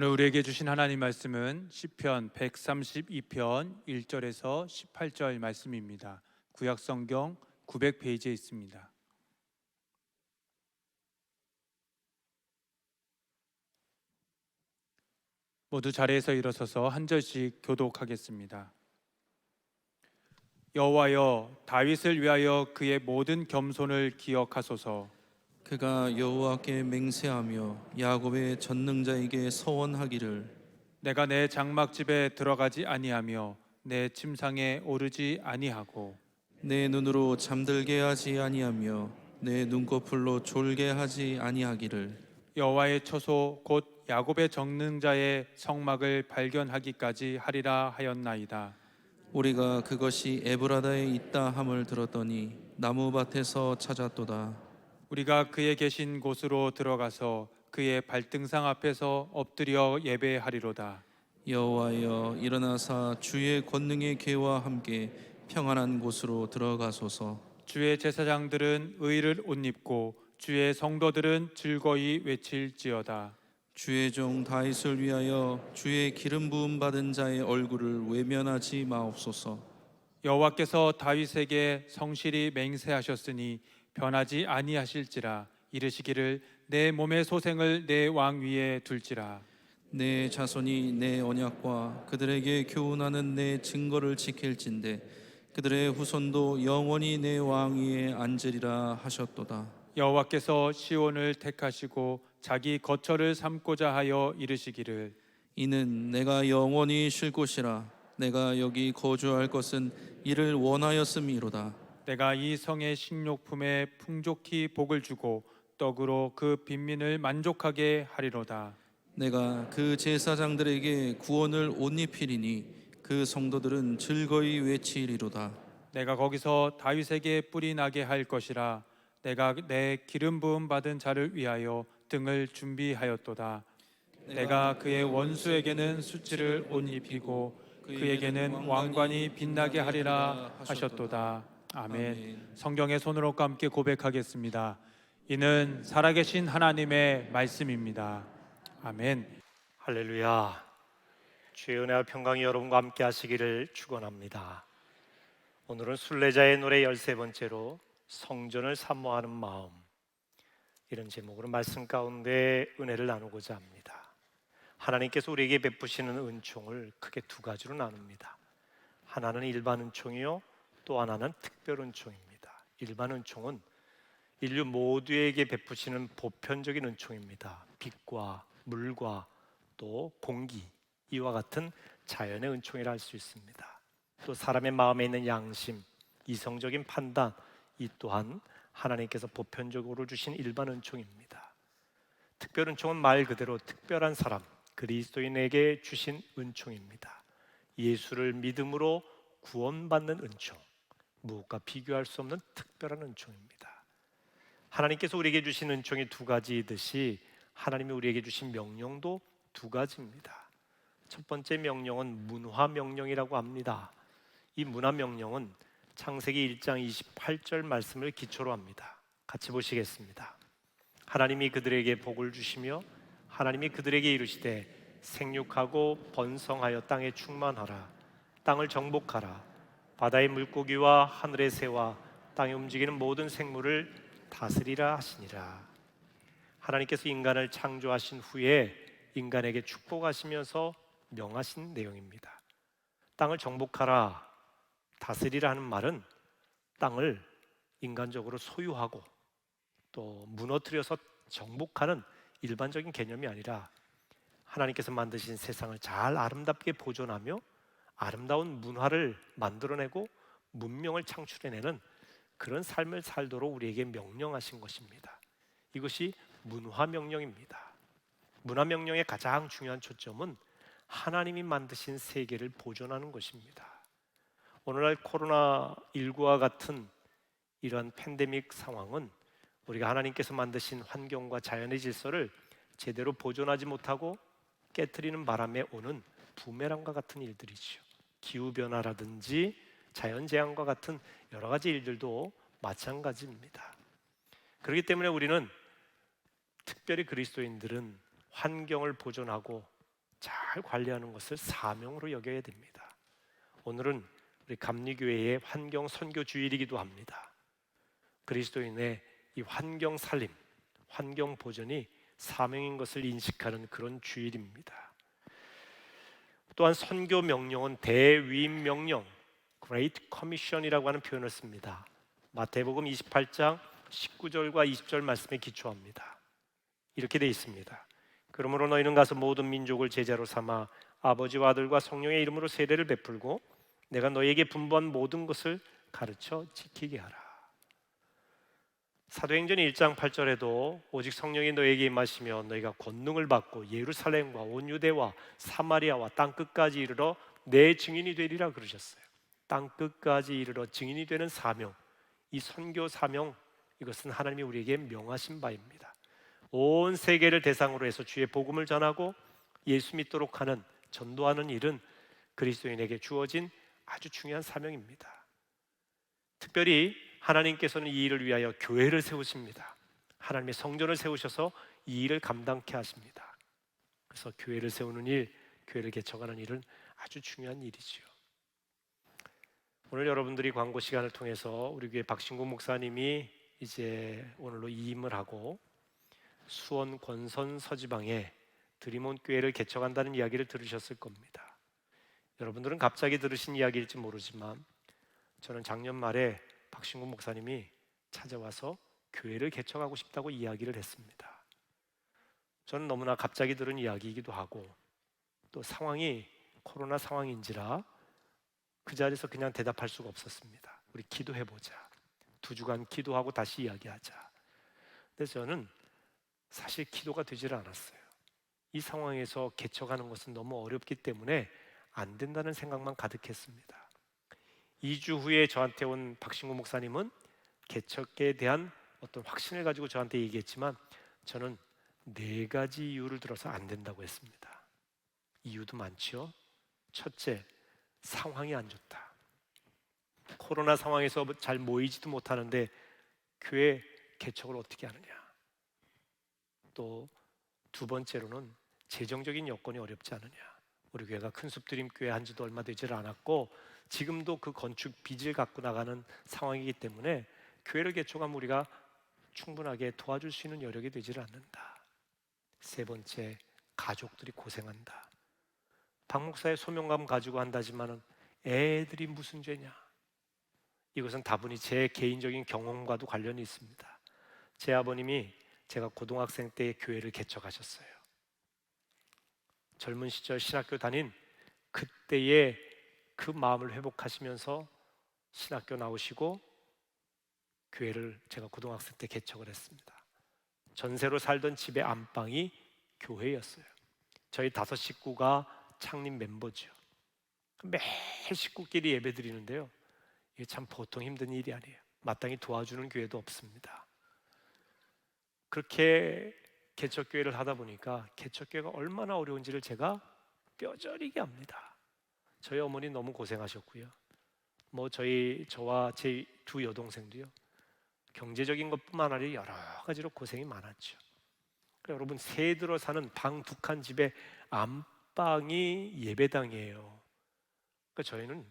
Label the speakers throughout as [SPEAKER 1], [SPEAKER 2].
[SPEAKER 1] 오늘 우리에게 주신 하나님 말씀은 시편 132편 1절에서 18절 말씀입니다. 구약 성경 900페이지에 있습니다. 모두 자리에서 일어서서 한 절씩 교독하겠습니다. 여호와여, 다윗을 위하여 그의 모든 겸손을 기억하소서.
[SPEAKER 2] 그가 여호와께 맹세하며 야곱의 전능자에게 서원하기를
[SPEAKER 1] 내가 내 장막집에 들어가지 아니하며 내 침상에 오르지 아니하고
[SPEAKER 2] 내 눈으로 잠들게 하지 아니하며 내 눈꺼풀로 졸게 하지 아니하기를
[SPEAKER 1] 여호와의 처소 곧 야곱의 정능자의 성막을 발견하기까지 하리라 하였나이다.
[SPEAKER 2] 우리가 그것이 에브라다에 있다 함을 들었더니 나무밭에서 찾았도다.
[SPEAKER 1] 우리가 그의 계신 곳으로 들어가서 그의 발등상 앞에서 엎드려 예배하리로다.
[SPEAKER 2] 여호와여, 일어나사 주의 권능의 계와 함께 평안한 곳으로 들어가소서.
[SPEAKER 1] 주의 제사장들은 의를 옷 입고 주의 성도들은 즐거이 외칠지어다.
[SPEAKER 2] 주의 종 다윗을 위하여 주의 기름 부음 받은 자의 얼굴을 외면하지 마옵소서.
[SPEAKER 1] 여호와께서 다윗에게 성실히 맹세하셨으니 변하지 아니하실지라. 이르시기를 내 몸의 소생을 내 왕 위에 둘지라.
[SPEAKER 2] 내 자손이 내 언약과 그들에게 교훈하는 내 증거를 지킬진대 그들의 후손도 영원히 내 왕위에 앉으리라 하셨도다.
[SPEAKER 1] 여호와께서 시온을 택하시고 자기 거처를 삼고자 하여 이르시기를
[SPEAKER 2] 이는 내가 영원히 쉴 곳이라. 내가 여기 거주할 것은 이를 원하였음이로다.
[SPEAKER 1] 내가 이 성의 식료품에 풍족히 복을 주고 떡으로 그 빈민을 만족하게 하리로다.
[SPEAKER 2] 내가 그 제사장들에게 구원을 옷 입히리니 그 성도들은 즐거이 외치리로다.
[SPEAKER 1] 내가 거기서 다윗에게 뿔이 나게 할 것이라. 내가 내 기름 부음 받은 자를 위하여 등을 준비하였도다. 내가 그의 원수에게는 수치를 옷 입히고 그에게는 왕관이 빛나게 하리라 하셨도다. 아멘. 성경의 손으로 함께 고백하겠습니다. 이는 살아계신 하나님의 말씀입니다. 아멘.
[SPEAKER 3] 할렐루야. 주의 은혜와 평강이 여러분과 함께 하시기를 축원합니다. 오늘은 순례자의 노래 13번째로 성전을 사모하는 마음, 이런 제목으로 말씀 가운데 은혜를 나누고자 합니다. 하나님께서 우리에게 베푸시는 은총을 크게 두 가지로 나눕니다. 하나는 일반 은총이요, 또 하나는 특별 은총입니다. 일반 은총은 인류 모두에게 베푸시는 보편적인 은총입니다. 빛과 물과 또 공기, 이와 같은 자연의 은총이라 할 수 있습니다. 또 사람의 마음에 있는 양심, 이성적인 판단, 이 또한 하나님께서 보편적으로 주신 일반 은총입니다. 특별 은총은 말 그대로 특별한 사람, 그리스도인에게 주신 은총입니다. 예수를 믿음으로 구원받는 은총, 무엇과 비교할 수 없는 특별한 은총입니다. 하나님께서 우리에게 주신 은총이 두 가지이듯이 하나님이 우리에게 주신 명령도 두 가지입니다. 첫 번째 명령은 문화 명령이라고 합니다. 이 문화 명령은 창세기 1장 28절 말씀을 기초로 합니다. 같이 보시겠습니다. 하나님이 그들에게 복을 주시며 하나님이 그들에게 이르시되 생육하고 번성하여 땅에 충만하라. 땅을 정복하라. 바다의 물고기와 하늘의 새와 땅에 움직이는 모든 생물을 다스리라 하시니라. 하나님께서 인간을 창조하신 후에 인간에게 축복하시면서 명하신 내용입니다. 땅을 정복하라, 다스리라 하는 말은 땅을 인간적으로 소유하고 또 무너뜨려서 정복하는 일반적인 개념이 아니라 하나님께서 만드신 세상을 잘 아름답게 보존하며 아름다운 문화를 만들어내고 문명을 창출해내는 그런 삶을 살도록 우리에게 명령하신 것입니다. 이것이 문화명령입니다. 문화명령의 가장 중요한 초점은 하나님이 만드신 세계를 보존하는 것입니다. 오늘날 코로나19와 같은 이러한 팬데믹 상황은 우리가 하나님께서 만드신 환경과 자연의 질서를 제대로 보존하지 못하고 깨트리는 바람에 오는 부메랑과 같은 일들이죠. 기후변화라든지 자연재앙과 같은 여러 가지 일들도 마찬가지입니다. 그렇기 때문에 우리는 특별히 그리스도인들은 환경을 보존하고 잘 관리하는 것을 사명으로 여겨야 됩니다. 오늘은 우리 감리교회의 환경 선교 주일이기도 합니다. 그리스도인의 이 환경 살림, 환경 보존이 사명인 것을 인식하는 그런 주일입니다. 또한 선교 명령은 대위임 명령, Great Commission이라고 하는 표현을 씁니다. 마태복음 28장 19절과 20절 말씀에 기초합니다. 이렇게 되어 있습니다. 그러므로 너희는 가서 모든 민족을 제자로 삼아 아버지와 아들과 성령의 이름으로 세례를 베풀고 내가 너희에게 분부한 모든 것을 가르쳐 지키게 하라. 사도행전 1장 8절에도 오직 성령이 너희에게 임하시며 너희가 권능을 받고 예루살렘과 온 유대와 사마리아와 땅끝까지 이르러 내 증인이 되리라 그러셨어요. 땅끝까지 이르러 증인이 되는 사명, 이 선교 사명, 이것은 하나님이 우리에게 명하신 바입니다. 온 세계를 대상으로 해서 주의 복음을 전하고 예수 믿도록 하는, 전도하는 일은 그리스도인에게 주어진 아주 중요한 사명입니다. 특별히 하나님께서는 이 일을 위하여 교회를 세우십니다. 하나님의 성전을 세우셔서 이 일을 감당케 하십니다. 그래서 교회를 세우는 일, 교회를 개척하는 일은 아주 중요한 일이지요. 오늘 여러분들이 광고 시간을 통해서 우리 교회 박신구 목사님이 이제 오늘로 이임을 하고 수원 권선 서지방에 드림온 교회를 개척한다는 이야기를 들으셨을 겁니다. 여러분들은 갑자기 들으신 이야기일지 모르지만 저는 작년 말에 박신구 목사님이 찾아와서 교회를 개척하고 싶다고 이야기를 했습니다. 저는 너무나 갑자기 들은 이야기이기도 하고 또 상황이 코로나 상황인지라 그 자리에서 그냥 대답할 수가 없었습니다. 우리 기도해보자. 2주간 기도하고 다시 이야기하자. 근데 저는 사실 기도가 되질 않았어요. 이 상황에서 개척하는 것은 너무 어렵기 때문에 안 된다는 생각만 가득했습니다. 2주 후에 저한테 온 박신구 목사님은 개척에 대한 어떤 확신을 가지고 저한테 얘기했지만 저는 4가지 이유를 들어서 안 된다고 했습니다. 이유도 많지요. 첫째, 상황이 안 좋다. 코로나 상황에서 잘 모이지도 못하는데 교회 개척을 어떻게 하느냐. 또 2번째로는 재정적인 여건이 어렵지 않느냐. 우리 교회가 큰숲드림교회 한 지도 얼마 되질 않았고 지금도 그 건축 빚을 갖고 나가는 상황이기 때문에 교회를 개척하면 우리가 충분하게 도와줄 수 있는 여력이 되질 않는다. 3번째, 가족들이 고생한다. 박 목사의 소명감 가지고 한다지만은 애들이 무슨 죄냐. 이것은 다분히 제 개인적인 경험과도 관련이 있습니다. 제 아버님이 제가 고등학생 때 교회를 개척하셨어요. 젊은 시절 신학교 다닌 그때의 그 마음을 회복하시면서 신학교 나오시고 교회를 제가 고등학생 때 개척을 했습니다. 전세로 살던 집의 안방이 교회였어요. 저희 5 식구가 창립 멤버죠. 매일 식구끼리 예배 드리는데요, 이게 참 보통 힘든 일이 아니에요. 마땅히 도와주는 교회도 없습니다. 그렇게 개척교회를 하다 보니까 개척교회가 얼마나 어려운지를 제가 뼈저리게 압니다. 저희 어머니 너무 고생하셨고요. 저와 제 2 여동생도요. 경제적인 것뿐만 아니라 여러 가지로 고생이 많았죠. 여러분, 새 들어 사는 방 2칸 집에 안방이 예배당이에요. 그러니까 저희는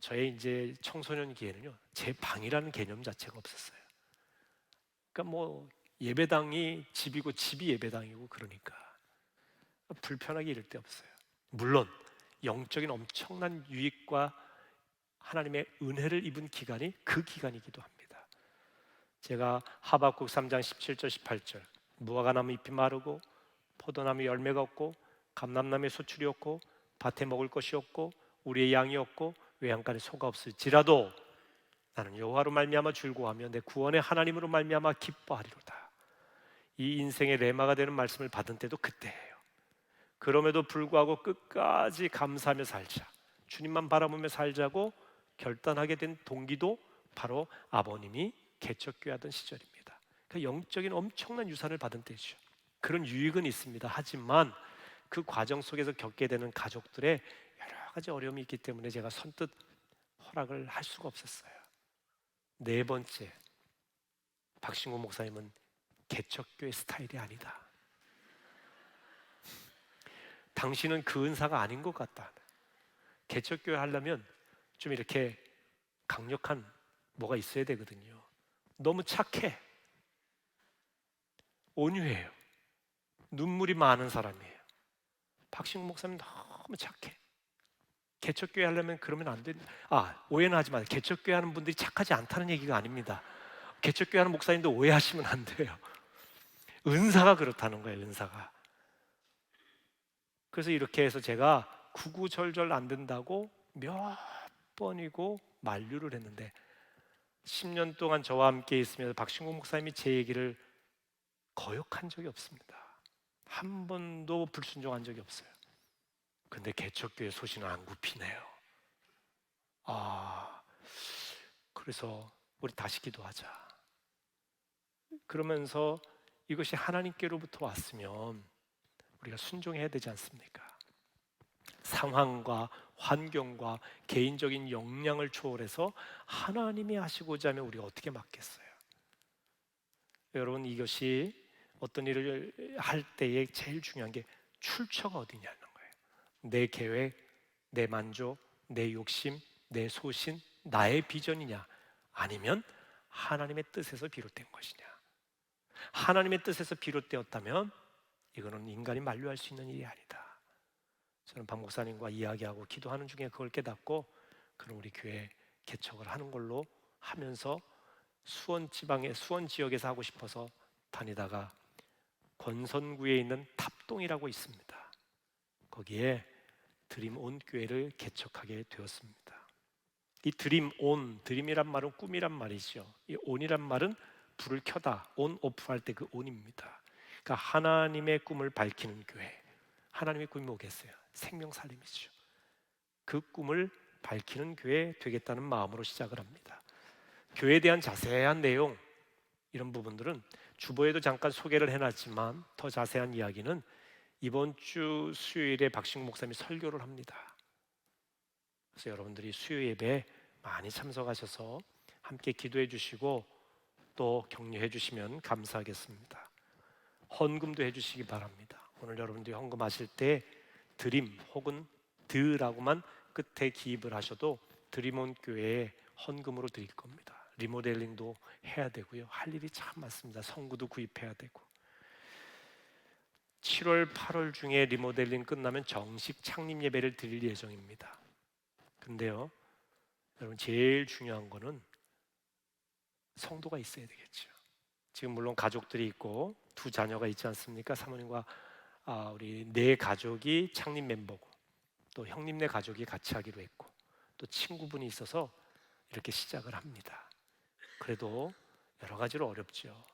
[SPEAKER 3] 저의 이제 청소년기에는요, 제 방이라는 개념 자체가 없었어요. 그러니까 예배당이 집이고 집이 예배당이고 그러니까 불편하게 이럴 데 없어요. 물론 영적인 엄청난 유익과 하나님의 은혜를 입은 기간이 그 기간이기도 합니다. 제가 하박국 3장 17절 18절 무화과나무 잎이 마르고 포도나무 열매가 없고 감람나무에 소출이 없고 밭에 먹을 것이 없고 우리의 양이 없고 외양간에 소가 없을지라도 나는 여호와로 말미암아 즐거워하며 내 구원의 하나님으로 말미암아 기뻐하리로다. 이 인생의 레마가 되는 말씀을 받은 때도 그때예요. 그럼에도 불구하고 끝까지 감사하며 살자, 주님만 바라보며 살자고 결단하게 된 동기도 바로 아버님이 개척교회 하던 시절입니다. 그러니까 영적인 엄청난 유산을 받은 때죠. 그런 유익은 있습니다. 하지만 그 과정 속에서 겪게 되는 가족들의 여러 가지 어려움이 있기 때문에 제가 선뜻 허락을 할 수가 없었어요. 4번째, 박신구 목사님은 개척교회 스타일이 아니다. 당신은 그 은사가 아닌 것 같다. 개척교회 하려면 좀 이렇게 강력한 뭐가 있어야 되거든요. 너무 착해. 온유해요. 눈물이 많은 사람이에요. 박신구 목사님 너무 착해. 개척교회 하려면 그러면 안 된다. 오해는 하지 마세요. 개척교회 하는 분들이 착하지 않다는 얘기가 아닙니다. 개척교회 하는 목사님도 오해하시면 안 돼요. 은사가 그렇다는 거예요, 은사가. 그래서 이렇게 해서 제가 구구절절 안 된다고 몇 번이고 만류를 했는데 10년 동안 저와 함께 있으면서 박신구 목사님이 제 얘기를 거역한 적이 없습니다. 한 번도 불순종한 적이 없어요. 근데 개척교회 소신은 안 굽히네요. 그래서 우리 다시 기도하자. 그러면서 이것이 하나님께로부터 왔으면 우리가 순종해야 되지 않습니까? 상황과 환경과 개인적인 역량을 초월해서 하나님이 하시고자 하면 우리가 어떻게 맡겠어요? 여러분, 이것이 어떤 일을 할 때에 제일 중요한 게 출처가 어디냐는 거예요. 내 계획, 내 만족, 내 욕심, 내 소신, 나의 비전이냐, 아니면 하나님의 뜻에서 비롯된 것이냐. 하나님의 뜻에서 비롯되었다면 이거는 인간이 만류할 수 있는 일이 아니다. 저는 박 목사님과 이야기하고 기도하는 중에 그걸 깨닫고, 그럼 우리 교회 개척을 하는 걸로 하면서 수원 지방의 수원 지역에서 하고 싶어서 다니다가 권선구에 있는 탑동이라고 있습니다. 거기에 드림온 교회를 개척하게 되었습니다. 이 드림온, 드림이란 말은 꿈이란 말이죠. 이 온이란 말은 불을 켜다, 온 오프 할 때 그 온입니다. 그러니까 하나님의 꿈을 밝히는 교회. 하나님의 꿈이 뭐겠어요? 생명 살림이죠. 그 꿈을 밝히는 교회 되겠다는 마음으로 시작을 합니다. 교회에 대한 자세한 내용, 이런 부분들은 주보에도 잠깐 소개를 해놨지만 더 자세한 이야기는 이번 주 수요일에 박신구 목사님이 설교를 합니다. 그래서 여러분들이 수요 예배에 많이 참석하셔서 함께 기도해 주시고 또 격려해 주시면 감사하겠습니다. 헌금도 해 주시기 바랍니다. 오늘 여러분들이 헌금하실 때 드림 혹은 드라고만 끝에 기입을 하셔도 드림온 교회에 헌금으로 드릴 겁니다. 리모델링도 해야 되고요. 할 일이 참 많습니다. 성구도 구입해야 되고. 7월, 8월 중에 리모델링 끝나면 정식 창립 예배를 드릴 예정입니다. 근데요, 여러분 제일 중요한 거는 성도가 있어야 되겠죠. 지금 물론 가족들이 있고 두 자녀가 있지 않습니까? 사모님과 우리 네 가족이 창립 멤버고 또 형님네 가족이 같이 하기로 했고 또 친구분이 있어서 이렇게 시작을 합니다. 그래도 여러 가지로 어렵죠.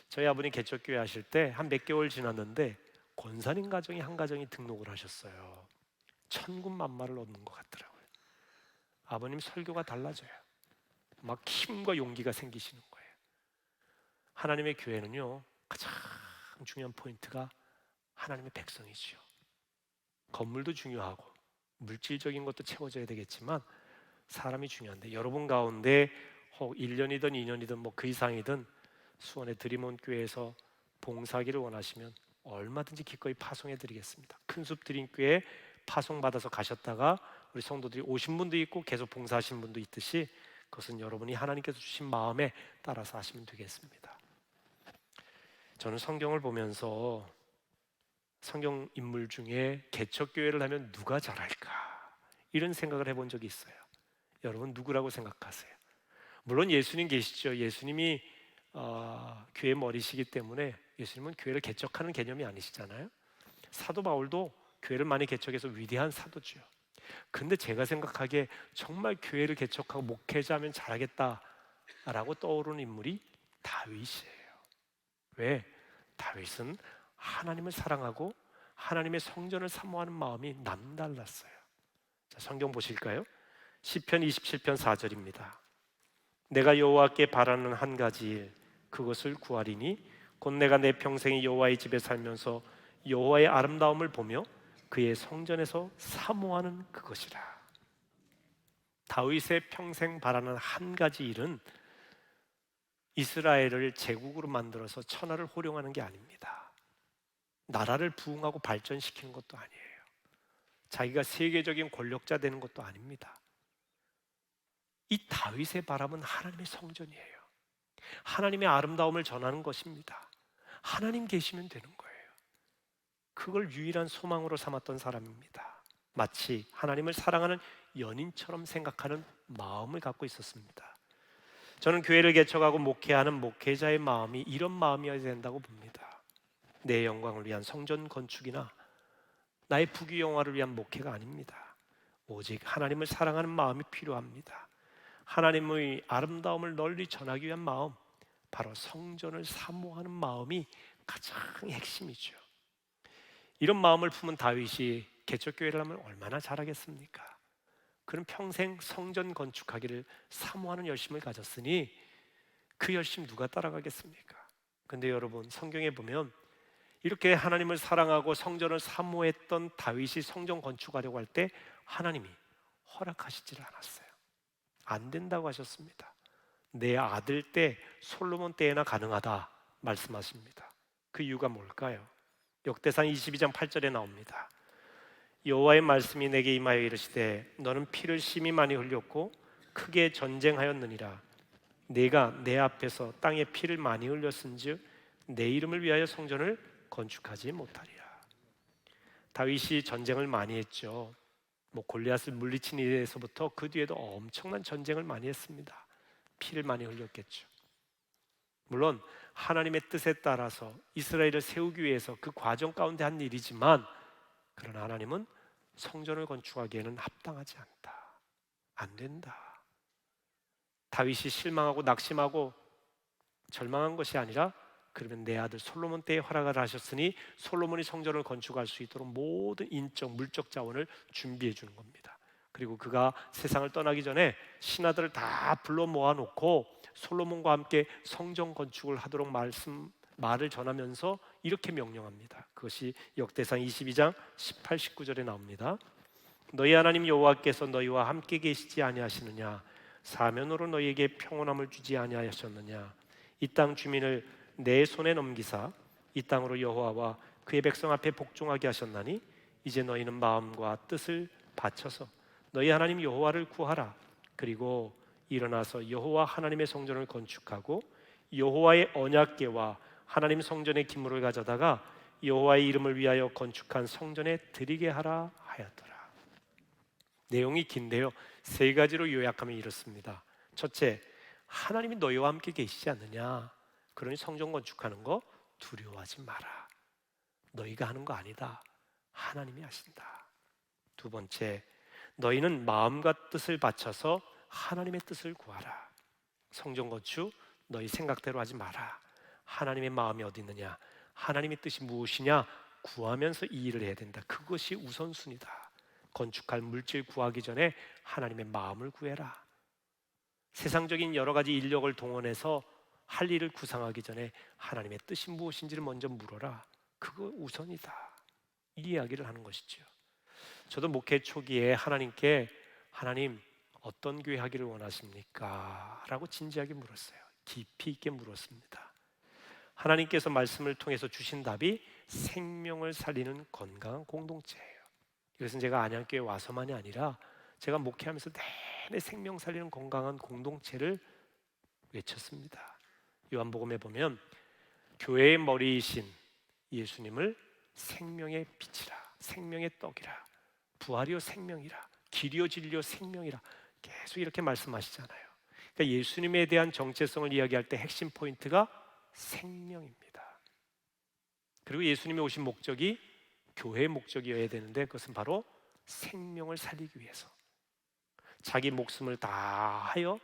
[SPEAKER 3] 저희 아버님 개척교회 하실 때 한 몇 개월 지났는데 권사님 가정이 한 가정이 등록을 하셨어요. 천군만마를 얻는 것 같더라고요. 아버님 설교가 달라져요. 막 힘과 용기가 생기시는 거예요. 하나님의 교회는요, 가장 중요한 포인트가 하나님의 백성이죠. 건물도 중요하고 물질적인 것도 채워져야 되겠지만 사람이 중요한데, 여러분 가운데 혹 1년이든 2년이든 뭐 그 이상이든 수원의 드림온 교회에서 봉사하기를 원하시면 얼마든지 기꺼이 파송해 드리겠습니다. 큰숲 드림교회 파송 받아서 가셨다가 우리 성도들이 오신 분도 있고 계속 봉사하신 분도 있듯이 그것은 여러분이 하나님께서 주신 마음에 따라서 하시면 되겠습니다. 저는 성경을 보면서 성경 인물 중에 개척교회를 하면 누가 잘할까 이런 생각을 해본 적이 있어요. 여러분 누구라고 생각하세요? 물론 예수님 계시죠. 예수님이 교회 머리시기 때문에 예수님은 교회를 개척하는 개념이 아니시잖아요. 사도 바울도 교회를 많이 개척해서 위대한 사도죠. 근데 제가 생각하기에 정말 교회를 개척하고 목회자면 잘하겠다라고 떠오르는 인물이 다윗이에요. 왜? 다윗은 하나님을 사랑하고 하나님의 성전을 사모하는 마음이 남달랐어요. 자, 성경 보실까요? 시편 27편 4절입니다. 내가 여호와께 바라는 한 가지 일, 그것을 구하리니 곧 내가 내 평생이 여호와의 집에 살면서 여호와의 아름다움을 보며 그의 성전에서 사모하는 그것이라. 다윗의 평생 바라는 한 가지 일은 이스라엘을 제국으로 만들어서 천하를 호령하는 게 아닙니다. 나라를 부흥하고 발전시키는 것도 아니에요. 자기가 세계적인 권력자 되는 것도 아닙니다. 이 다윗의 바람은 하나님의 성전이에요. 하나님의 아름다움을 전하는 것입니다. 하나님 계시면 되는 거예요. 그걸 유일한 소망으로 삼았던 사람입니다. 마치 하나님을 사랑하는 연인처럼 생각하는 마음을 갖고 있었습니다. 저는 교회를 개척하고 목회하는 목회자의 마음이 이런 마음이어야 된다고 봅니다. 내 영광을 위한 성전 건축이나 나의 부귀영화를 위한 목회가 아닙니다. 오직 하나님을 사랑하는 마음이 필요합니다. 하나님의 아름다움을 널리 전하기 위한 마음, 바로 성전을 사모하는 마음이 가장 핵심이죠. 이런 마음을 품은 다윗이 개척교회를 하면 얼마나 잘하겠습니까? 그는 평생 성전 건축하기를 사모하는 열심을 가졌으니 그 열심 누가 따라가겠습니까? 근데 여러분, 성경에 보면 이렇게 하나님을 사랑하고 성전을 사모했던 다윗이 성전 건축하려고 할 때 하나님이 허락하시지를 않았어요. 안 된다고 하셨습니다. 내 아들 때 솔로몬 때에나 가능하다 말씀하십니다. 그 이유가 뭘까요? 역대상 22장 8절에 나옵니다. 여호와의 말씀이 내게 임하여 이르시되 너는 피를 심히 많이 흘렸고 크게 전쟁하였느니라. 내가 내 앞에서 땅에 피를 많이 흘렸은즉 내 이름을 위하여 성전을 건축하지 못하리라. 다윗이 전쟁을 많이 했죠. 골리앗을 물리친 일에서부터 그 뒤에도 엄청난 전쟁을 많이 했습니다. 피를 많이 흘렸겠죠. 물론 하나님의 뜻에 따라서 이스라엘을 세우기 위해서 그 과정 가운데 한 일이지만, 그러나 하나님은 성전을 건축하기에는 합당하지 않다, 안 된다. 다윗이 실망하고 낙심하고 절망한 것이 아니라, 그러면 내 아들 솔로몬 때에 허락을 하셨으니 솔로몬이 성전을 건축할 수 있도록 모든 인적 물적 자원을 준비해 주는 겁니다. 그리고 그가 세상을 떠나기 전에 신하들을 다 불러 모아놓고 솔로몬과 함께 성전 건축을 하도록 말을 전하면서 이렇게 명령합니다. 그것이 역대상 22장 18, 19절에 나옵니다. 너희 하나님 여호와께서 너희와 함께 계시지 아니하시느냐? 사면으로 너희에게 평온함을 주지 아니하셨느냐? 이 땅 주민을 내 손에 넘기사 이 땅으로 여호와와 그의 백성 앞에 복종하게 하셨나니 이제 너희는 마음과 뜻을 바쳐서 너희 하나님 여호와를 구하라. 그리고 일어나서 여호와 하나님의 성전을 건축하고 여호와의 언약궤와 하나님 성전의 기물을 가져다가 여호와의 이름을 위하여 건축한 성전에 드리게 하라 하였더라. 내용이 긴데요, 세 가지로 요약하면 이렇습니다. 첫째, 하나님이 너희와 함께 계시지 않느냐? 그러니 성전 건축하는 거 두려워하지 마라. 너희가 하는 거 아니다, 하나님이 하신다. 두 번째, 너희는 마음과 뜻을 바쳐서 하나님의 뜻을 구하라. 성전 건축 너희 생각대로 하지 마라. 하나님의 마음이 어디 있느냐, 하나님의 뜻이 무엇이냐 구하면서 이 일을 해야 된다. 그것이 우선순위다. 건축할 물질 구하기 전에 하나님의 마음을 구해라. 세상적인 여러 가지 인력을 동원해서 할 일을 구상하기 전에 하나님의 뜻이 무엇인지를 먼저 물어라. 그거 우선이다. 이 이야기를 하는 것이죠. 저도 목회 초기에 하나님께, 하나님 어떤 교회 하기를 원하십니까? 라고 진지하게 물었어요. 깊이 있게 물었습니다. 하나님께서 말씀을 통해서 주신 답이 생명을 살리는 건강한 공동체예요. 이것은 제가 안양교회 와서만이 아니라 제가 목회하면서 내내 생명 살리는 건강한 공동체를 외쳤습니다. 요한복음에 보면 교회의 머리이신 예수님을 생명의 빛이라, 생명의 떡이라, 부활이요 생명이라, 길이요 진리요 생명이라 계속 이렇게 말씀하시잖아요. 그러니까 예수님에 대한 정체성을 이야기할 때 핵심 포인트가 생명입니다. 그리고 예수님이 오신 목적이 교회의 목적이어야 되는데 그것은 바로 생명을 살리기 위해서, 자기 목숨을 다하여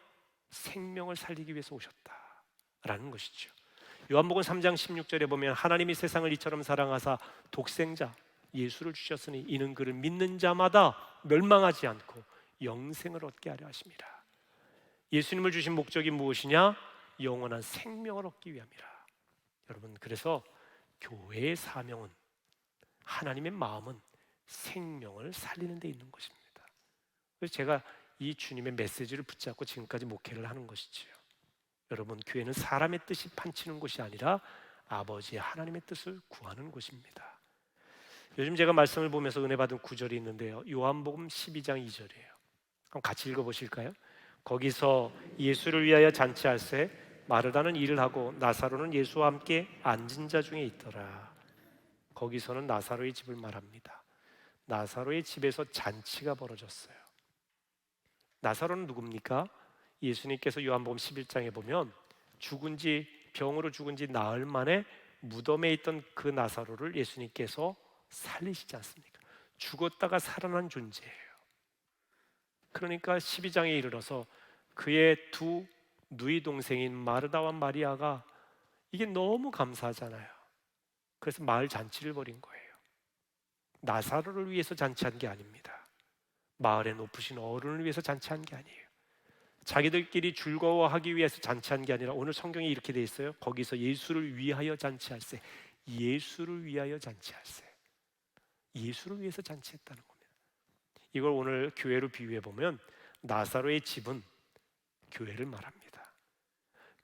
[SPEAKER 3] 생명을 살리기 위해서 오셨다라는 것이죠. 요한복음 3장 16절에 보면 하나님이 세상을 이처럼 사랑하사 독생자 예수를 주셨으니 이는 그를 믿는 자마다 멸망하지 않고 영생을 얻게 하려 하심이라. 예수님을 주신 목적이 무엇이냐? 영원한 생명을 얻기 위함이라. 여러분, 그래서 교회의 사명은, 하나님의 마음은 생명을 살리는 데 있는 것입니다. 그래서 제가 이 주님의 메시지를 붙잡고 지금까지 목회를 하는 것이지요. 여러분, 교회는 사람의 뜻이 판치는 곳이 아니라 아버지 하나님의 뜻을 구하는 곳입니다. 요즘 제가 말씀을 보면서 은혜 받은 구절이 있는데요. 요한복음 12장 2절이에요. 그럼 같이 읽어보실까요? 거기서 예수를 위하여 잔치할새 마르다는 일을 하고 나사로는 예수와 함께 앉은 자 중에 있더라. 거기서는 나사로의 집을 말합니다. 나사로의 집에서 잔치가 벌어졌어요. 나사로는 누굽니까? 예수님께서 요한복음 11장에 보면 병으로 죽은 지 나흘 만에 무덤에 있던 그 나사로를 예수님께서 살리시지 않습니까? 죽었다가 살아난 존재예요. 그러니까 12장에 이르러서 그의 두 누이 동생인 마르다와 마리아가 이게 너무 감사하잖아요. 그래서 마을 잔치를 벌인 거예요. 나사로를 위해서 잔치한 게 아닙니다. 마을에 높으신 어른을 위해서 잔치한 게 아니에요. 자기들끼리 즐거워하기 위해서 잔치한 게 아니라 오늘 성경에 이렇게 돼 있어요. 거기서 예수를 위하여 잔치할세. 예수를 위하여 잔치할세. 예수를 위해서 잔치했다는 겁니다. 이걸 오늘 교회로 비유해 보면 나사로의 집은 교회를 말합니다.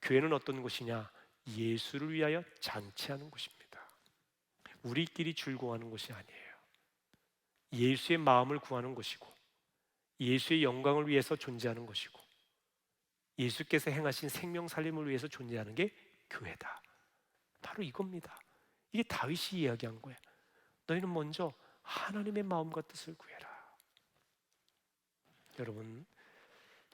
[SPEAKER 3] 교회는 어떤 곳이냐? 예수를 위하여 잔치하는 곳입니다. 우리끼리 즐거워하는 곳이 아니에요. 예수의 마음을 구하는 곳이고 예수의 영광을 위해서 존재하는 것이고 예수께서 행하신 생명 살림을 위해서 존재하는 게 교회다. 바로 이겁니다. 이게 다윗이 이야기한 거예요. 너희는 먼저 하나님의 마음과 뜻을 구해라. 여러분,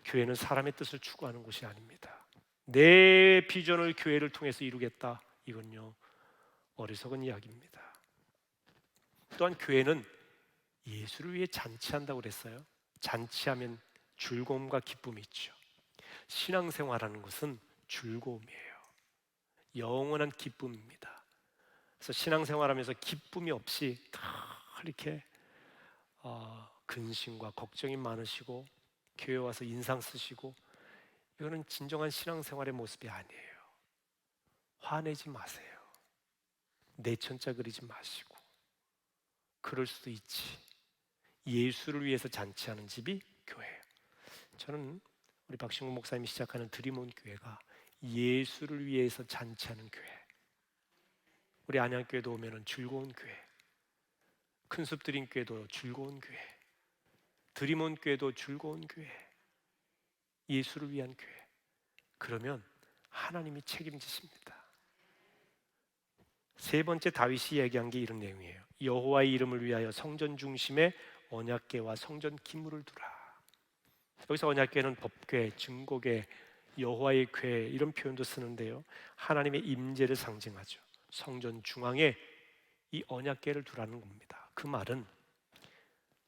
[SPEAKER 3] 교회는 사람의 뜻을 추구하는 곳이 아닙니다. 내 비전을 교회를 통해서 이루겠다. 이건요, 어리석은 이야기입니다. 또한 교회는 예수를 위해 잔치한다고 그랬어요. 잔치하면 즐거움과 기쁨이 있죠. 신앙생활하는 것은 즐거움이에요. 영원한 기쁨입니다. 그래서 신앙생활하면서 기쁨이 없이 다 이렇게 근심과 걱정이 많으시고 교회 와서 인상 쓰시고 이거는 진정한 신앙생활의 모습이 아니에요. 화내지 마세요. 내천자 그리지 마시고 그럴 수도 있지. 예수를 위해서 잔치하는 집이 교회예요. 저는 우리 박신구 목사님이 시작하는 드림온 교회가 예수를 위해서 잔치하는 교회. 우리 안양교회도 오면은 즐거운 교회, 큰숲드림교회도 즐거운 교회, 드림온 교회도 즐거운 교회, 예수를 위한 교회. 그러면 하나님이 책임지십니다. 세 번째 다윗이 얘기한 게 이런 내용이에요. 여호와의 이름을 위하여 성전 중심에 언약궤와 성전 기물을 두라. 여기서 언약궤는 법궤, 증거궤, 여호와의 궤 이런 표현도 쓰는데요. 하나님의 임재를 상징하죠. 성전 중앙에 이 언약궤를 두라는 겁니다. 그 말은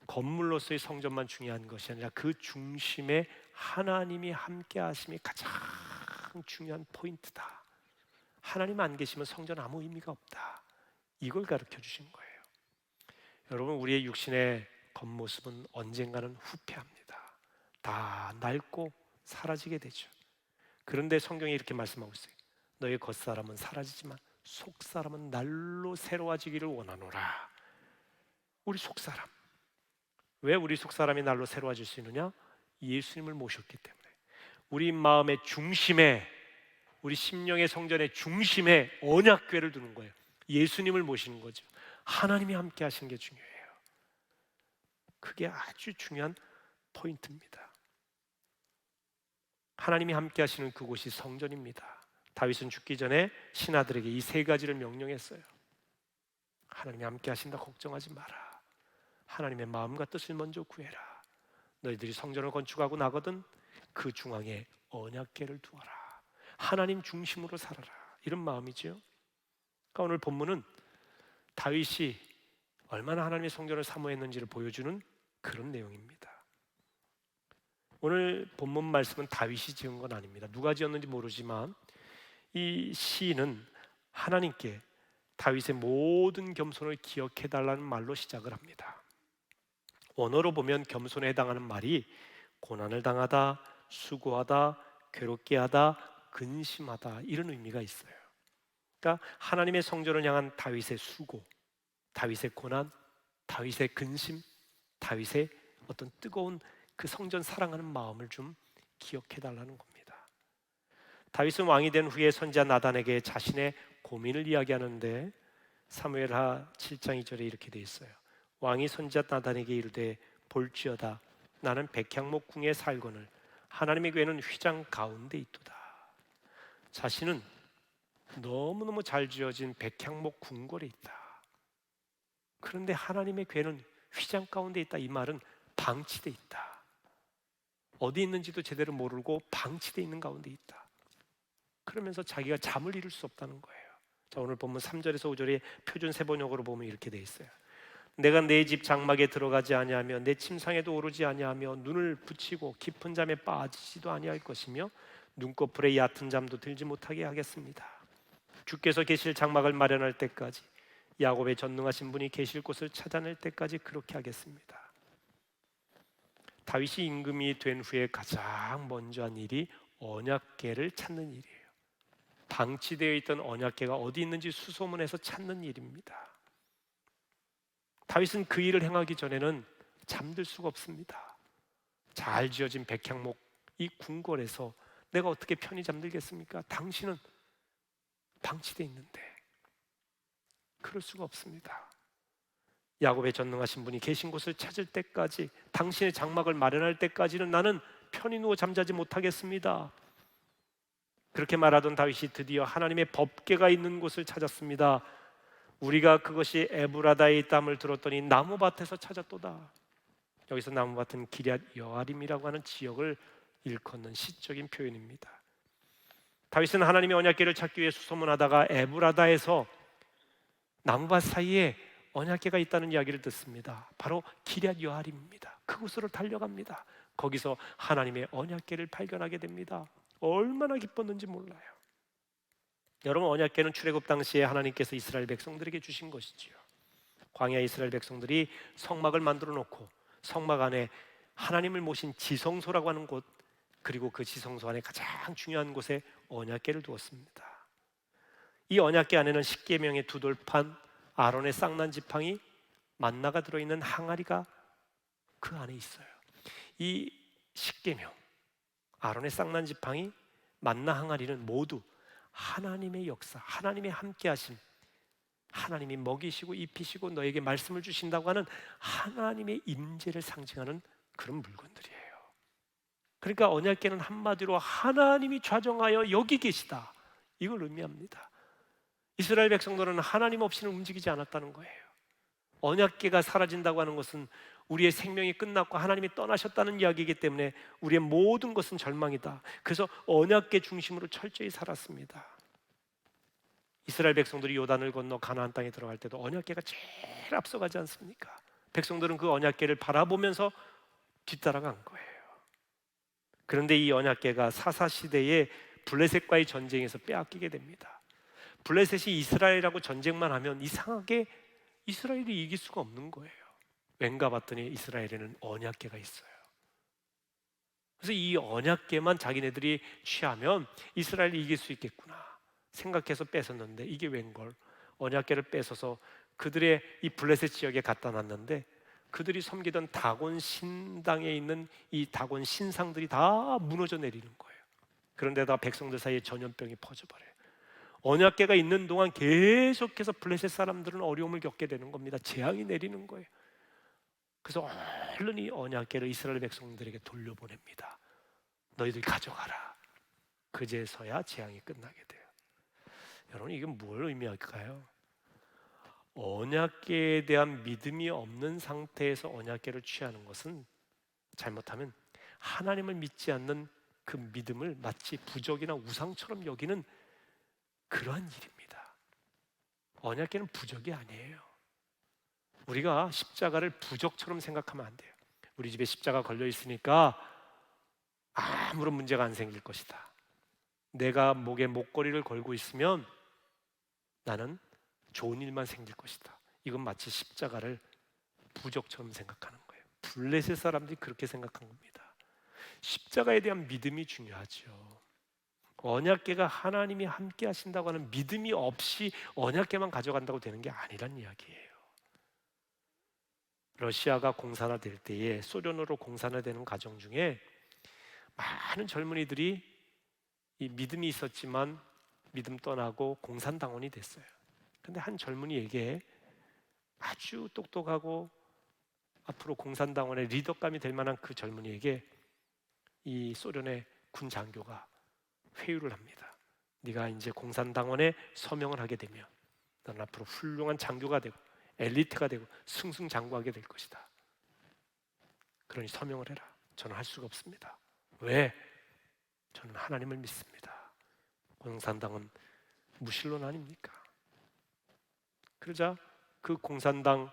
[SPEAKER 3] 건물로서의 성전만 중요한 것이 아니라 그 중심에 하나님이 함께 하심이 가장 중요한 포인트다. 하나님 안 계시면 성전 아무 의미가 없다. 이걸 가르쳐 주신 거예요. 여러분, 우리의 육신의 겉모습은 언젠가는 후패합니다. 다 낡고 사라지게 되죠. 그런데 성경이 이렇게 말씀하고 있어요. 너의 겉사람은 사라지지만 속사람은 날로 새로워지기를 원하노라. 우리 속사람, 왜 우리 속사람이 날로 새로워질 수 있느냐? 예수님을 모셨기 때문에. 우리 마음의 중심에, 우리 심령의 성전의 중심에 언약궤를 두는 거예요. 예수님을 모시는 거죠. 하나님이 함께 하시는 게 중요해요. 그게 아주 중요한 포인트입니다. 하나님이 함께 하시는 그곳이 성전입니다. 다윗은 죽기 전에 신하들에게 이 세 가지를 명령했어요. 하나님이 함께 하신다 걱정하지 마라. 하나님의 마음과 뜻을 먼저 구해라. 너희들이 성전을 건축하고 나거든 그 중앙에 언약궤를 두어라. 하나님 중심으로 살아라. 이런 마음이죠. 그러니까 오늘 본문은 다윗이 얼마나 하나님의 성전을 사모했는지를 보여주는 그런 내용입니다. 오늘 본문 말씀은 다윗이 지은 건 아닙니다. 누가 지었는지 모르지만 이 시인은 하나님께 다윗의 모든 겸손을 기억해달라는 말로 시작을 합니다. 원어로 보면 겸손에 해당하는 말이 고난을 당하다, 수고하다, 괴롭게 하다, 근심하다 이런 의미가 있어요. 그러니까 하나님의 성전을 향한 다윗의 수고, 다윗의 고난, 다윗의 근심, 다윗의 어떤 뜨거운 그 성전 사랑하는 마음을 좀 기억해달라는 겁니다. 다윗은 왕이 된 후에 선지자 나단에게 자신의 고민을 이야기하는데 사무엘하 7장 2절에 이렇게 돼 있어요. 왕이 선지자 나단에게 이르되 볼지어다 나는 백향목 궁에 살거늘 하나님의 궤는 휘장 가운데 있도다. 자신은 너무너무 잘 지어진 백향목 궁궐에 있다. 그런데 하나님의 궤는 휘장 가운데 있다. 이 말은 방치돼 있다. 어디 있는지도 제대로 모르고 방치돼 있는 가운데 있다. 그러면서 자기가 잠을 이룰 수 없다는 거예요. 자, 오늘 본문 3절에서 5절에 표준 세번역으로 보면 이렇게 돼 있어요. 내가 내 집 장막에 들어가지 아니하며 내 침상에도 오르지 아니하며 눈을 붙이고 깊은 잠에 빠지지도 아니할 것이며 눈꺼풀에 얕은 잠도 들지 못하게 하겠습니다. 주께서 계실 장막을 마련할 때까지 야곱의 전능하신 분이 계실 곳을 찾아낼 때까지 그렇게 하겠습니다. 다윗이 임금이 된 후에 가장 먼저 한 일이 언약궤를 찾는 일이에요. 방치되어 있던 언약궤가 어디 있는지 수소문해서 찾는 일입니다. 다윗은 그 일을 행하기 전에는 잠들 수가 없습니다. 잘 지어진 백향목 이 궁궐에서 내가 어떻게 편히 잠들겠습니까? 당신은 방치되어 있는데 그럴 수가 없습니다. 야곱의 전능하신 분이 계신 곳을 찾을 때까지, 당신의 장막을 마련할 때까지는 나는 편히 누워 잠자지 못하겠습니다. 그렇게 말하던 다윗이 드디어 하나님의 법궤가 있는 곳을 찾았습니다. 우리가 그것이 에브라다에 있다함을 들었더니 나무밭에서 찾았도다. 여기서 나무밭은 기럇 여아림이라고 하는 지역을 일컫는 시적인 표현입니다. 다윗은 하나님의 언약궤를 찾기 위해 수소문하다가 에브라다에서 나무밭 사이에 언약궤가 있다는 이야기를 듣습니다. 바로 기럇 여아림입니다. 그곳으로 달려갑니다. 거기서 하나님의 언약궤를 발견하게 됩니다. 얼마나 기뻤는지 몰라요. 여러분, 언약궤는 출애굽 당시에 하나님께서 이스라엘 백성들에게 주신 것이지요. 광야 이스라엘 백성들이 성막을 만들어 놓고 성막 안에 하나님을 모신 지성소라고 하는 곳, 그리고 그 지성소 안에 가장 중요한 곳에 언약궤를 두었습니다. 이 언약궤 안에는 십계명의 두 돌판, 아론의 쌍난 지팡이, 만나가 들어있는 항아리가 그 안에 있어요. 이 십계명, 아론의 쌍난 지팡이, 만나 항아리는 모두 하나님의 역사, 하나님의 함께하심, 하나님이 먹이시고 입히시고 너에게 말씀을 주신다고 하는 하나님의 임재를 상징하는 그런 물건들이에요. 그러니까 언약궤는 한마디로 하나님이 좌정하여 여기 계시다, 이걸 의미합니다. 이스라엘 백성들은 하나님 없이는 움직이지 않았다는 거예요. 언약궤가 사라진다고 하는 것은 우리의 생명이 끝났고 하나님이 떠나셨다는 이야기이기 때문에 우리의 모든 것은 절망이다. 그래서 언약궤 중심으로 철저히 살았습니다. 이스라엘 백성들이 요단을 건너 가나안 땅에 들어갈 때도 언약궤가 제일 앞서가지 않습니까? 백성들은 그 언약궤를 바라보면서 뒤따라간 거예요. 그런데 이 언약궤가 사사 시대에 블레셋과의 전쟁에서 빼앗기게 됩니다. 블레셋이 이스라엘하고 전쟁만 하면 이상하게 이스라엘이 이길 수가 없는 거예요. 왠가 봤더니 이스라엘에는 언약궤가 있어요. 그래서 이 언약궤만 자기네들이 취하면 이스라엘이 이길 수 있겠구나 생각해서 뺏었는데, 이게 웬걸, 언약궤를 뺏어서 그들의 이 블레셋 지역에 갖다 놨는데 그들이 섬기던 다곤 신당에 있는 이 다곤 신상들이 다 무너져 내리는 거예요. 그런데다 백성들 사이에 전염병이 퍼져버려요. 언약궤가 있는 동안 계속해서 블레셋 사람들은 어려움을 겪게 되는 겁니다. 재앙이 내리는 거예요. 그래서 얼른 이 언약궤를 이스라엘 백성들에게 돌려보냅니다. 너희들 가져가라. 그제서야 재앙이 끝나게 돼요. 여러분, 이게 뭘 의미할까요? 언약궤에 대한 믿음이 없는 상태에서 언약궤를 취하는 것은 잘못하면 하나님을 믿지 않는 그 믿음을 마치 부적이나 우상처럼 여기는 그러한 일입니다. 언약궤는 부적이 아니에요. 우리가 십자가를 부적처럼 생각하면 안 돼요. 우리 집에 십자가 걸려 있으니까 아무런 문제가 안 생길 것이다. 내가 목에 목걸이를 걸고 있으면 나는 좋은 일만 생길 것이다. 이건 마치 십자가를 부적처럼 생각하는 거예요. 블레셋 사람들이 그렇게 생각한 겁니다. 십자가에 대한 믿음이 중요하죠. 언약궤가 하나님이 함께 하신다고 하는 믿음이 없이 언약궤만 가져간다고 되는 게 아니란 이야기예요. 러시아가 공산화될 때에 소련으로 공산화되는 과정 중에 많은 젊은이들이 이 믿음이 있었지만 믿음 떠나고 공산당원이 됐어요. 근데 한 젊은이에게 아주 똑똑하고 앞으로 공산당원의 리더감이 될 만한 그 젊은이에게 이 소련의 군 장교가 회유를 합니다. 네가 이제 공산당원에 서명을 하게 되면 너는 앞으로 훌륭한 장교가 되고 엘리트가 되고 승승장구하게 될 것이다. 그러니 서명을 해라. 저는 할 수가 없습니다. 왜? 저는 하나님을 믿습니다. 공산당은 무신론 아닙니까? 그러자 그 공산당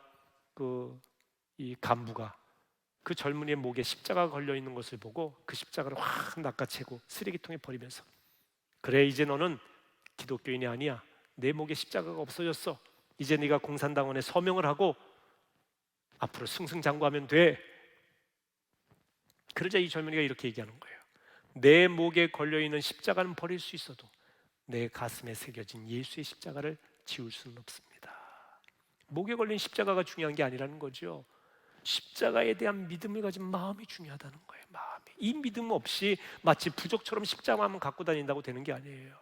[SPEAKER 3] 이 간부가 그 젊은이의 목에 십자가가 걸려 있는 것을 보고 그 십자가를 확 낚아채고 쓰레기통에 버리면서, 그래 이제 너는 기독교인이 아니야. 내 목에 십자가가 없어졌어. 이제 네가 공산당원에 서명을 하고 앞으로 승승장구하면 돼. 그러자 이 젊은이가 이렇게 얘기하는 거예요. 내 목에 걸려있는 십자가는 버릴 수 있어도 내 가슴에 새겨진 예수의 십자가를 지울 수는 없습니다. 목에 걸린 십자가가 중요한 게 아니라는 거죠. 십자가에 대한 믿음을 가진 마음이 중요하다는 거예요. 마음이. 이 믿음 없이 마치 부족처럼 십자가만 갖고 다닌다고 되는 게 아니에요.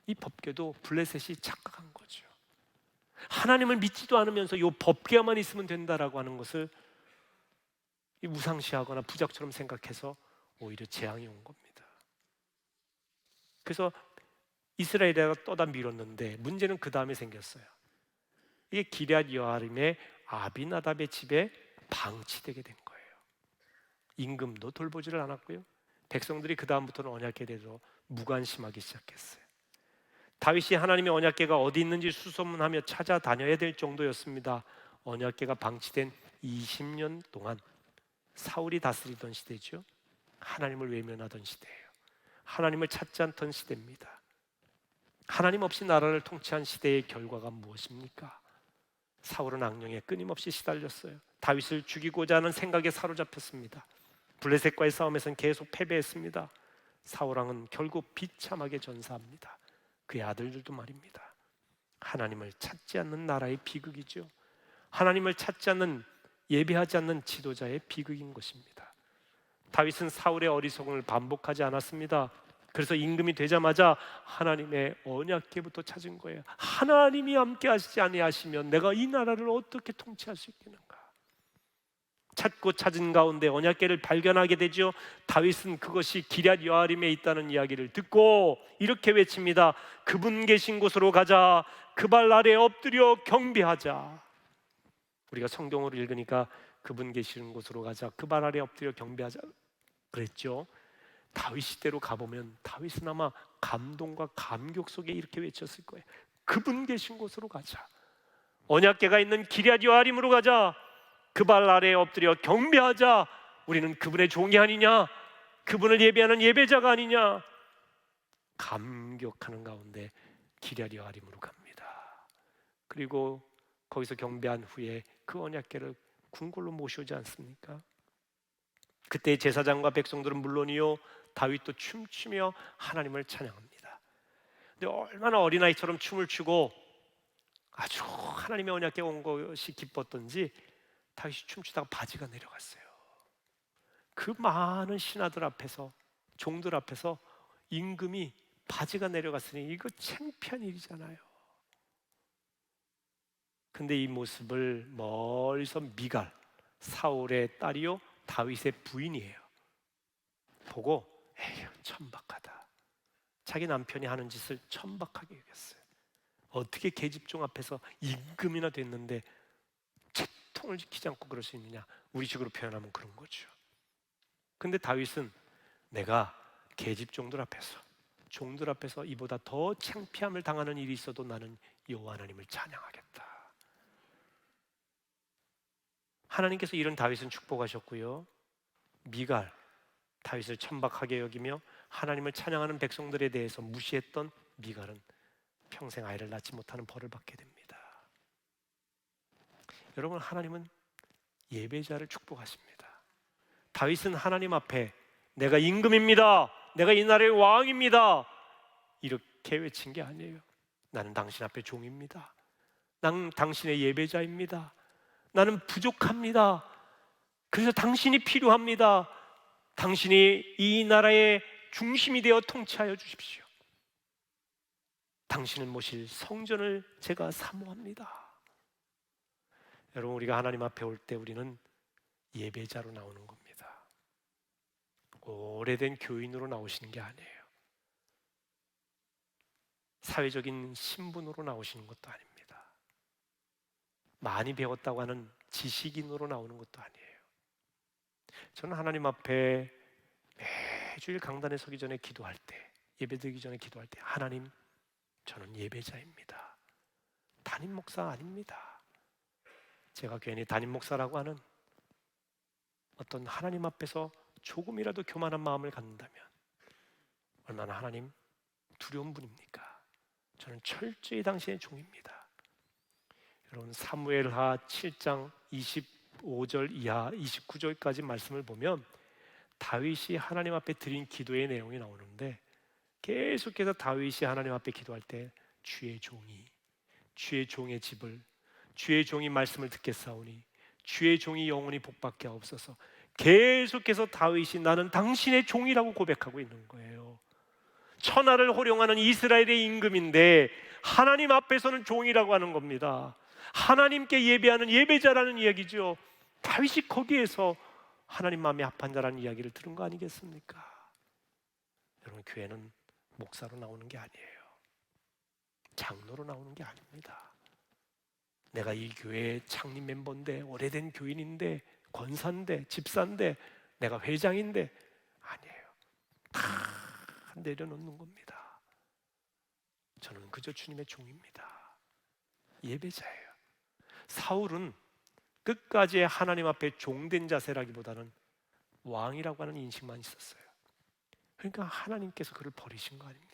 [SPEAKER 3] 이 법궤도 블레셋이 착각한 거죠. 하나님을 믿지도 않으면서 이 법궤만 있으면 된다라고 하는 것을 무상시하거나 부작처럼 생각해서 오히려 재앙이 온 겁니다. 그래서 이스라엘에다가 떠다 밀었는데 문제는 그 다음에 생겼어요. 이게 기럇 여아림의 아비나답의 집에 방치되게 된 거예요. 임금도 돌보지를 않았고요. 백성들이 그 다음부터는 언약궤에 대해서 무관심하기 시작했어요. 다윗이 하나님의 언약궤가 어디 있는지 수소문하며 찾아다녀야 될 정도였습니다. 언약궤가 방치된 20년 동안 사울이 다스리던 시대죠. 하나님을 외면하던 시대예요. 하나님을 찾지 않던 시대입니다. 하나님 없이 나라를 통치한 시대의 결과가 무엇입니까? 사울은 악령에 끊임없이 시달렸어요. 다윗을 죽이고자 하는 생각에 사로잡혔습니다. 블레셋과의 싸움에서는 계속 패배했습니다. 사울왕은 결국 비참하게 전사합니다. 그의 아들들도 말입니다. 하나님을 찾지 않는 나라의 비극이죠. 하나님을 찾지 않는, 예배하지 않는 지도자의 비극인 것입니다. 다윗은 사울의 어리석음을 반복하지 않았습니다. 그래서 임금이 되자마자 하나님의 언약궤부터 찾은 거예요. 하나님이 함께 하시지 아니하시면 내가 이 나라를 어떻게 통치할 수 있겠는가? 찾고 찾은 가운데 언약궤를 발견하게 되죠. 다윗은 그것이 기럇 여아림에 있다는 이야기를 듣고 이렇게 외칩니다. 그분 계신 곳으로 가자. 그 발 아래 엎드려 경배하자. 우리가 성경으로 읽으니까 그분 계시는 곳으로 가자, 그 발 아래 엎드려 경배하자 그랬죠. 다윗 시대로 가보면 다윗은 아마 감동과 감격 속에 이렇게 외쳤을 거예요. 그분 계신 곳으로 가자. 언약궤가 있는 기럇 여아림으로 가자. 그 발 아래에 엎드려 경배하자. 우리는 그분의 종이 아니냐, 그분을 예배하는 예배자가 아니냐. 감격하는 가운데 기럇 여아림으로 갑니다. 그리고 거기서 경배한 후에 그 언약궤를 궁궐로 모셔오지 않습니까? 그때 제사장과 백성들은 물론이요, 다윗도 춤추며 하나님을 찬양합니다. 근데 얼마나 어린아이처럼 춤을 추고 아주 하나님의 언약궤 온 것이 기뻤던지 다윗이 춤추다가 바지가 내려갔어요. 그 많은 신하들 앞에서, 종들 앞에서 임금이 바지가 내려갔으니 이거 창피한 일이잖아요. 근데 이 모습을 멀리서 미갈, 사울의 딸이요 다윗의 부인이에요, 보고 에휴 천박하다. 자기 남편이 하는 짓을 천박하게 여겼어요. 어떻게 계집종 앞에서 임금이나 됐는데 채통을 지키지 않고 그럴 수 있느냐. 우리 식으로 표현하면 그런 거죠. 근데 다윗은 내가 계집종들 앞에서, 종들 앞에서 이보다 더 창피함을 당하는 일이 있어도 나는 여호와 하나님을 찬양하겠다. 하나님께서 이런 다윗은 축복하셨고요, 미갈, 다윗을 천박하게 여기며 하나님을 찬양하는 백성들에 대해서 무시했던 미갈은 평생 아이를 낳지 못하는 벌을 받게 됩니다. 여러분, 하나님은 예배자를 축복하십니다. 다윗은 하나님 앞에 내가 임금입니다, 내가 이 나라의 왕입니다 이렇게 외친 게 아니에요. 나는 당신 앞에 종입니다. 나는 당신의 예배자입니다. 나는 부족합니다. 그래서 당신이 필요합니다. 당신이 이 나라의 중심이 되어 통치하여 주십시오. 당신을 모실 성전을 제가 사모합니다. 여러분, 우리가 하나님 앞에 올 때 우리는 예배자로 나오는 겁니다. 오래된 교인으로 나오시는 게 아니에요. 사회적인 신분으로 나오시는 것도 아닙니다. 많이 배웠다고 하는 지식인으로 나오는 것도 아니에요. 저는 하나님 앞에 매주일 강단에 서기 전에 기도할 때, 예배드리기 전에 기도할 때, 하나님, 저는 예배자입니다. 담임 목사 아닙니다. 제가 괜히 담임 목사라고 하는 어떤 하나님 앞에서 조금이라도 교만한 마음을 갖는다면 얼마나 하나님 두려운 분입니까? 저는 철저히 당신의 종입니다. 여러분, 사무엘하 7장 25절 이하 29절까지 말씀을 보면 다윗이 하나님 앞에 드린 기도의 내용이 나오는데, 계속해서 다윗이 하나님 앞에 기도할 때 주의 종이, 주의 종의 집을, 주의 종이 말씀을 듣겠사오니 주의 종이 영원히 복받게 하옵소서. 계속해서 다윗이 나는 당신의 종이라고 고백하고 있는 거예요. 천하를 호령하는 이스라엘의 임금인데 하나님 앞에서는 종이라고 하는 겁니다. 하나님께 예배하는 예배자라는 이야기죠. 다윗이 거기에서 하나님 마음에 합한 자라는 이야기를 들은 거 아니겠습니까? 여러분, 교회는 목사로 나오는 게 아니에요. 장로로 나오는 게 아닙니다. 내가 이 교회의 창립 멤버인데, 오래된 교인인데, 권사인데, 집사인데, 내가 회장인데, 아니에요. 다 내려놓는 겁니다. 저는 그저 주님의 종입니다. 예배자예요. 사울은 끝까지 하나님 앞에 종된 자세라기보다는 왕이라고 하는 인식만 있었어요. 그러니까 하나님께서 그를 버리신 거 아닙니까?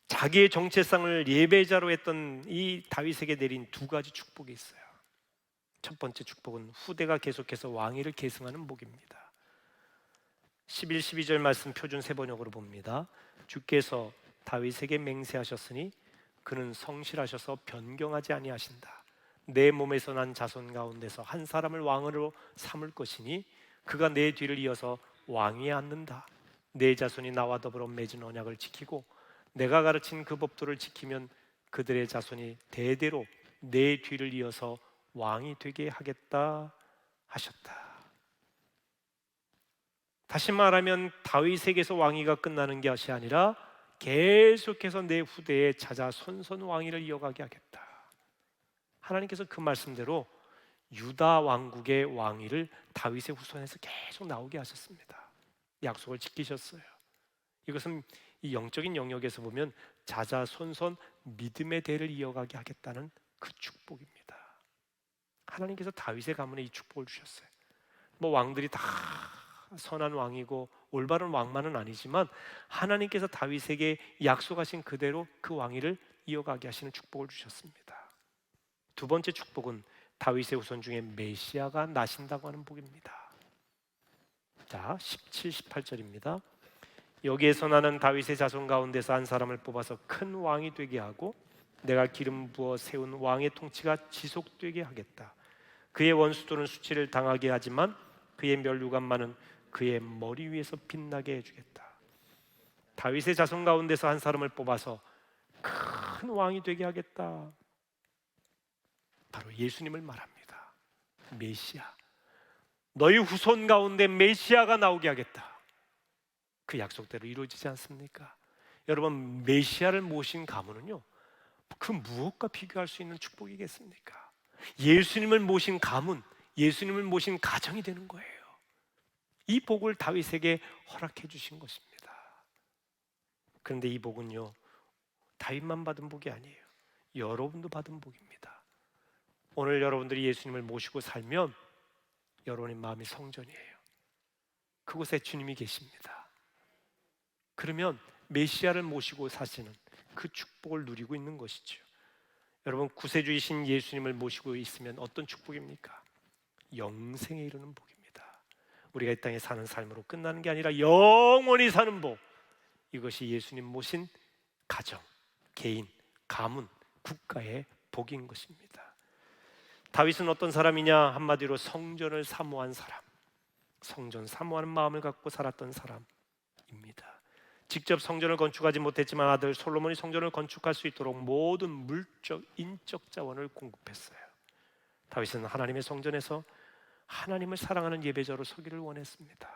[SPEAKER 3] 자기의 정체성을 예배자로 했던 이 다윗에게 내린 두 가지 축복이 있어요. 첫 번째 축복은 후대가 계속해서 왕위를 계승하는 복입니다. 11, 12절 말씀 표준 세번역으로 봅니다. 주께서 다윗에게 맹세하셨으니 그는 성실하셔서 변경하지 아니하신다. 내 몸에서 난 자손 가운데서 한 사람을 왕으로 삼을 것이니 그가 내 뒤를 이어서 왕위에 앉는다. 내 자손이 나와 더불어 맺은 언약을 지키고 내가 가르친 그 법도를 지키면 그들의 자손이 대대로 내 뒤를 이어서 왕이 되게 하겠다 하셨다. 다시 말하면 다윗에게서 왕위가 끝나는 것이 아니라 계속해서 내 후대에 찾아 손손 왕위를 이어가게 하겠다. 하나님께서 그 말씀대로 유다 왕국의 왕위를 다윗의 후손에서 계속 나오게 하셨습니다. 약속을 지키셨어요. 이것은 이 영적인 영역에서 보면 자자손손 믿음의 대를 이어가게 하겠다는 그 축복입니다. 하나님께서 다윗의 가문에 이 축복을 주셨어요. 뭐 왕들이 다 선한 왕이고 올바른 왕만은 아니지만 하나님께서 다윗에게 약속하신 그대로 그 왕위를 이어가게 하시는 축복을 주셨습니다. 두 번째 축복은 다윗의 후손 중에 메시아가 나신다고 하는 복입니다. 자, 17, 18절입니다. 여기에서 나는 다윗의 자손 가운데서 한 사람을 뽑아서 큰 왕이 되게 하고 내가 기름 부어 세운 왕의 통치가 지속되게 하겠다. 그의 원수들은 수치를 당하게 하지만 그의 면류관만은 그의 머리 위에서 빛나게 해주겠다. 다윗의 자손 가운데서 한 사람을 뽑아서 큰 왕이 되게 하겠다. 바로 예수님을 말합니다. 메시아, 너희 후손 가운데 메시아가 나오게 하겠다. 그 약속대로 이루어지지 않습니까? 여러분, 메시아를 모신 가문은요, 그 무엇과 비교할 수 있는 축복이겠습니까? 예수님을 모신 가문, 예수님을 모신 가정이 되는 거예요. 이 복을 다윗에게 허락해 주신 것입니다. 그런데 이 복은요, 다윗만 받은 복이 아니에요. 여러분도 받은 복입니다. 오늘 여러분들이 예수님을 모시고 살면 여러분의 마음이 성전이에요. 그곳에 주님이 계십니다. 그러면 메시아를 모시고 사시는 그 축복을 누리고 있는 것이죠. 여러분, 구세주이신 예수님을 모시고 있으면 어떤 축복입니까? 영생에 이르는 복입니다. 우리가 이 땅에 사는 삶으로 끝나는 게 아니라 영원히 사는 복. 이것이 예수님 모신 가정, 개인, 가문, 국가의 복인 것입니다. 다윗은 어떤 사람이냐? 한마디로 성전을 사모한 사람, 성전 사모하는 마음을 갖고 살았던 사람입니다. 직접 성전을 건축하지 못했지만 아들 솔로몬이 성전을 건축할 수 있도록 모든 물적, 인적 자원을 공급했어요. 다윗은 하나님의 성전에서 하나님을 사랑하는 예배자로 서기를 원했습니다.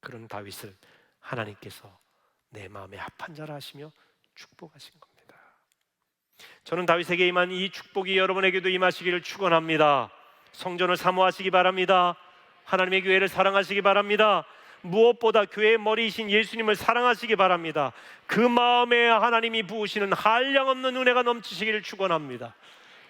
[SPEAKER 3] 그런 다윗을 하나님께서 내 마음에 합한 자라 하시며 축복하신 겁니다. 저는 다윗에게 임한 이 축복이 여러분에게도 임하시기를 축원합니다. 성전을 사모하시기 바랍니다. 하나님의 교회를 사랑하시기 바랍니다. 무엇보다 교회의 머리이신 예수님을 사랑하시기 바랍니다. 그 마음에 하나님이 부으시는 한량없는 은혜가 넘치시기를 축원합니다.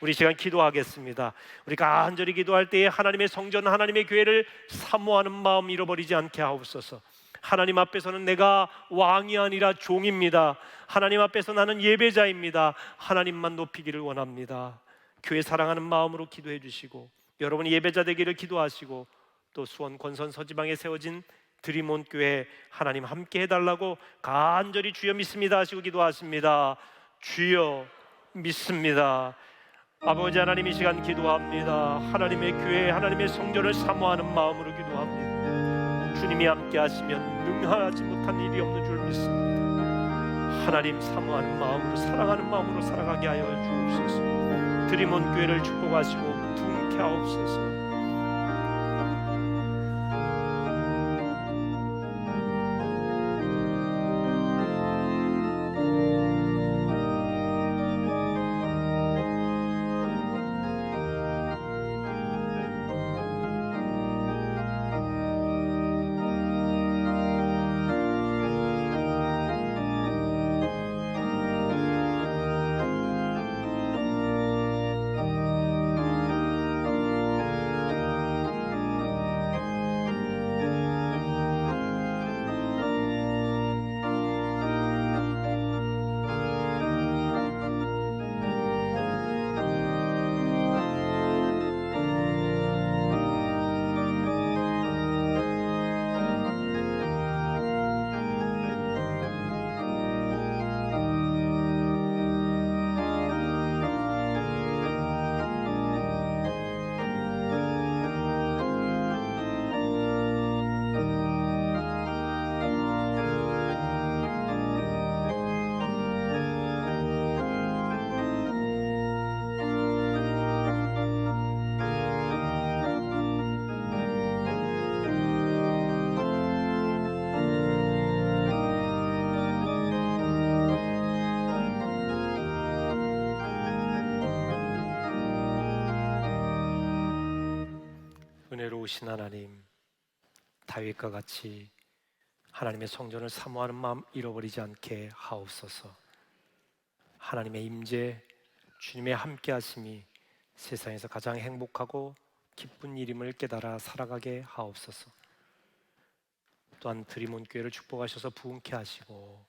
[SPEAKER 3] 우리 시간 기도하겠습니다. 우리 간절히 기도할 때에 하나님의 성전, 하나님의 교회를 사모하는 마음 잃어버리지 않게 하옵소서. 하나님 앞에서는 내가 왕이 아니라 종입니다. 하나님 앞에서 나는 예배자입니다. 하나님만 높이기를 원합니다. 교회 사랑하는 마음으로 기도해 주시고, 여러분이 예배자 되기를 기도하시고, 또 수원 권선 서지방에 세워진 드림온 교회 하나님 함께 해달라고 간절히 주여 믿습니다 하시고 기도하십니다. 주여 믿습니다. 아버지 하나님, 이 시간 기도합니다. 하나님의 교회, 하나님의 성전을 사모하는 마음으로 기도합니다. 주님이 함께 하시면 능하지 못한 일이 없는 줄 믿습니다. 하나님 사모하는 마음으로, 사랑하는 마음으로 살아가게 하여 주옵소서. 드림온 교회를 축복하시고 부흥케 하옵소서. 은혜로우신 하나님, 다윗과 같이 하나님의 성전을 사모하는 마음 잃어버리지 않게 하옵소서. 하나님의 임재, 주님의 함께하심이 세상에서 가장 행복하고 기쁜 일임을 깨달아 살아가게 하옵소서. 또한 드림온 교회를 축복하셔서 부흥케 하시고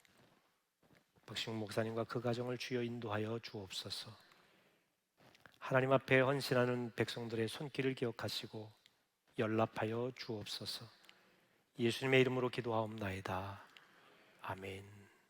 [SPEAKER 3] 박신웅 목사님과 그 가정을 주여 인도하여 주옵소서. 하나님 앞에 헌신하는 백성들의 손길을 기억하시고 연락하여 주옵소서. 예수님의 이름으로 기도하옵나이다. 아멘.